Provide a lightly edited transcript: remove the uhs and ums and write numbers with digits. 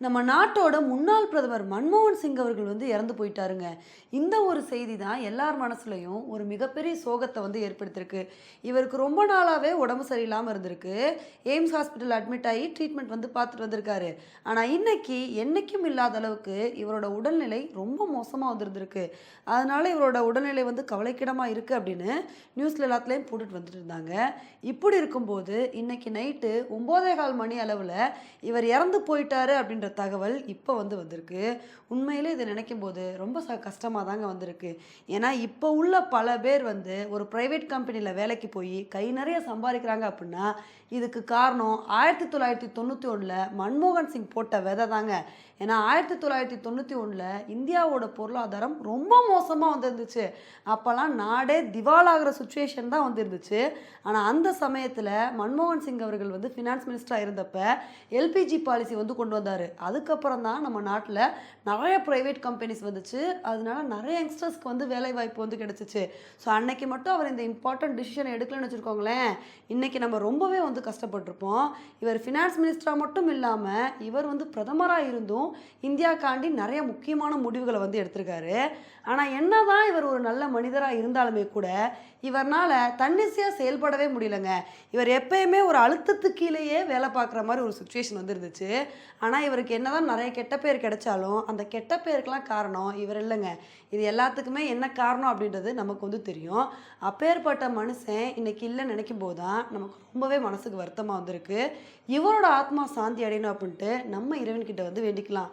நம்ம நாட்டோட முன்னாள் பிரதமர் மன்மோகன் சிங் அவர்கள் இறந்து போயிட்டாருங்க. இந்த ஒரு செய்தி தான் எல்லார் மனசுலயும் ஒரு மிகப்பெரிய சோகத்தை ஏற்படுத்தியிருக்கு. இவருக்கு ரொம்ப நாளாவே உடம்பு சரியில்லாம இருந்திருக்கு. எய்ம்ஸ் ஹாஸ்பிட்டல் அட்மிட் ஆகி ட்ரீட்மெண்ட் பார்த்துட்டு வந்திருக்காரு. ஆனா இன்னைக்கு என்னைக்கும் இல்லாத அளவுக்கு இவரோட உடல்நிலை ரொம்ப மோசமா வந்திருந்திருக்கு. அதனால இவரோட உடல்நிலை கவலைக்கிடமா இருக்கு அப்படின்னு நியூஸ்ல எல்லாத்துலயும் போட்டுட்டு வந்துட்டு இருந்தாங்க. இப்படி இருக்கும்போது இன்னைக்கு நைட்டு 9:15 மணி அளவுல இவர் இறந்து போயிட்டாரு அப்படின்ற தகவல் இப்போ வந்திருக்கு. உண்மையிலே இதை நினைக்கும் போது ரொம்ப கஷ்டமாக தாங்க வந்திருக்கு. ஏன்னா இப்போ உள்ள பல பேர் ஒரு பிரைவேட் கம்பெனியில் வேலைக்கு போய் கை நிறைய சம்பாதிக்கிறாங்க அப்படின்னா இதுக்கு காரணம் 1991 மன்மோகன் சிங் போட்ட விதை தாங்க. ஏன்னா 1991 இந்தியாவோட பொருளாதாரம் ரொம்ப மோசமாக வந்துருந்துச்சு. அப்போல்லாம் நாடே திவாலாகிற சுச்சுவேஷன் தான் வந்துருந்துச்சு. ஆனால் அந்த சமயத்தில் மன்மோகன் சிங் அவர்கள் ஃபினான்ஸ் மினிஸ்டராக இருந்தப்ப எல்பிஜி பாலிசி கொண்டு வந்தார். அதுக்கப்புறம் தான் நம்ம நாட்டில் நிறைய ப்ரைவேட் கம்பெனிஸ் வந்துச்சு. அதனால நிறைய யங்ஸ்டர்ஸ்க்கு வேலை வாய்ப்பு கிடச்சிச்சு. ஸோ அன்னைக்கு மட்டும் அவர் இந்த இம்பார்ட்டன்ட் டிசிஷனை எடுக்கலன்னு வச்சுருக்கோங்களேன், இன்றைக்கி நம்ம ரொம்பவே கஷ்டப்பட்டிருப்போம். இவர் ஃபினான்ஸ் மினிஸ்டராக மட்டும் இல்லாமல் இவர் பிரதமராக இருந்தும் இந்தியாக்காண்டி நிறைய முக்கியமான முடிவுகளை எடுத்திருக்காரு. ஆனால் என்னதான் இவர் ஒரு நல்ல மனிதராக இருந்தாலுமே கூட இவர்னால் தன்னிச்சையாக செயல்படவே முடியலங்க. இவர் எப்பயுமே ஒரு அழுத்தத்துக்கு கீழேயே வேலை பார்க்குற மாதிரி ஒரு சுச்சுவேஷன் இருந்துச்சு. ஆனால் இவருக்கு என்னதான் நிறைய கெட்ட பேர் கிடைச்சாலும் அந்த கெட்ட பேருக்கெல்லாம் காரணம் இவர் இல்லைங்க. இது எல்லாத்துக்குமே என்ன காரணம் அப்படின்றது நமக்கு தெரியும். அப்பேற்பட்ட மனுஷன் இன்னைக்கு இல்லைன்னு நினைக்கும் போது தான் நமக்கு ரொம்பவே மனசுக்கு வருத்தமாக வந்திருக்கு. இவரோட ஆத்மா சாந்தி அடையணும் அப்படின்ட்டு நம்ம இறைவன்கிட்ட வேண்டிக்கலாம்.